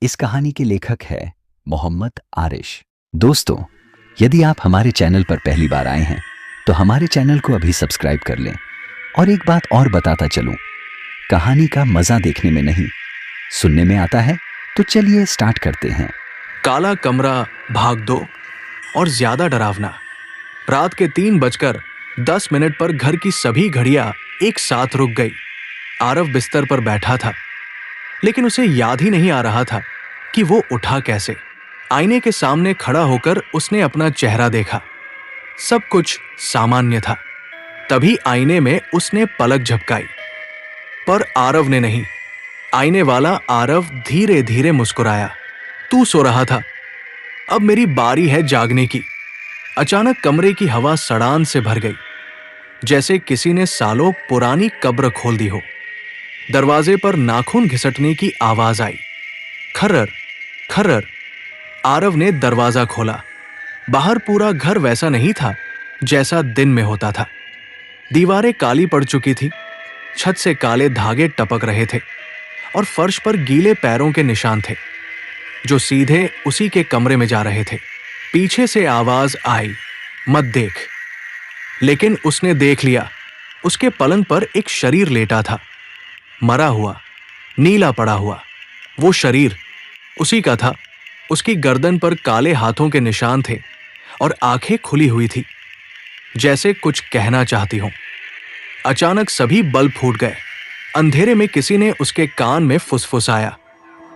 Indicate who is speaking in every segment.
Speaker 1: इस कहानी के लेखक है मोहम्मद आरिश। दोस्तों, यदि आप हमारे चैनल पर पहली बार आए हैं तो हमारे चैनल को अभी सब्सक्राइब कर लें। और एक बात और बताता चलूं, कहानी का मजा देखने में नहीं, सुनने में आता है। तो चलिए स्टार्ट करते हैं।
Speaker 2: काला कमरा भाग 2 और ज्यादा डरावना। रात के 3:10 पर घर की सभी घड़ियां एक साथ रुक गई। आरव बिस्तर पर बैठा था, लेकिन उसे याद ही नहीं आ रहा था कि वो उठा कैसे। आईने के सामने खड़ा होकर उसने अपना चेहरा देखा। सब कुछ सामान्य था। तभी आईने में उसने पलक झपकाई, पर आरव ने नहीं। आईने वाला आरव धीरे धीरे मुस्कुराया। तू सो रहा था, अब मेरी बारी है जागने की। अचानक कमरे की हवा सड़ान से भर गई, जैसे किसी ने सालों पुरानी कब्र खोल दी हो। दरवाजे पर नाखून घिसटने की आवाज आई। खर्रर खर्रर। आरव ने दरवाजा खोला। बाहर पूरा घर वैसा नहीं था जैसा दिन में होता था। दीवारें काली पड़ चुकी थी, छत से काले धागे टपक रहे थे और फर्श पर गीले पैरों के निशान थे जो सीधे उसी के कमरे में जा रहे थे। पीछे से आवाज आई, मत देख। लेकिन उसने देख लिया। उसके पलंग पर एक शरीर लेटा था, मरा हुआ, नीला पड़ा हुआ। वो शरीर उसी का था। उसकी गर्दन पर काले हाथों के निशान थे और आंखें खुली हुई थी, जैसे कुछ कहना चाहती हों। अचानक सभी बल्ब फूट गए। अंधेरे में किसी ने उसके कान में फुसफुसाया।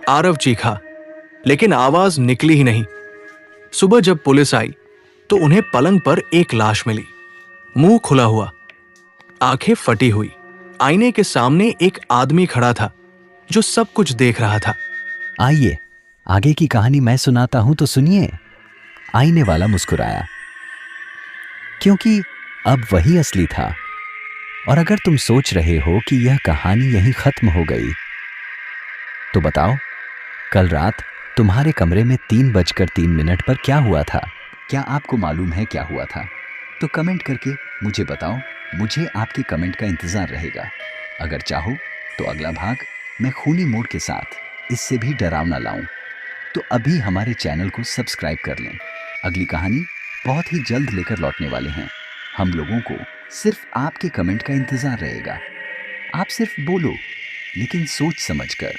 Speaker 2: आरव चीखा, लेकिन आवाज निकली ही नहीं। सुबह जब पुलिस आई तो उन्हें पलंग पर एक लाश मिली, मुंह खुला हुआ, आंखें फटी हुई। आईने के सामने एक आदमी खड़ा था जो सब कुछ देख रहा था।
Speaker 1: आइए आगे की कहानी मैं सुनाता हूं, तो सुनिए। आईने वाला मुस्कुराया, क्योंकि अब वही असली था। और अगर तुम सोच रहे हो कि यह कहानी यहीं खत्म हो गई, तो बताओ, कल रात तुम्हारे कमरे में 3:03 पर क्या हुआ था? क्या आपको मालूम है क्या हुआ था? तो कमेंट करके मुझे बताओ। मुझे आपके कमेंट का इंतजार रहेगा। अगर चाहो तो अगला भाग मैं खूनी मोड के साथ इससे भी डरावना लाऊं, तो अभी हमारे चैनल को सब्सक्राइब कर लें। अगली कहानी बहुत ही जल्द लेकर लौटने वाले हैं। हम लोगों को सिर्फ आपके कमेंट का इंतजार रहेगा। आप सिर्फ बोलो, लेकिन सोच समझकर।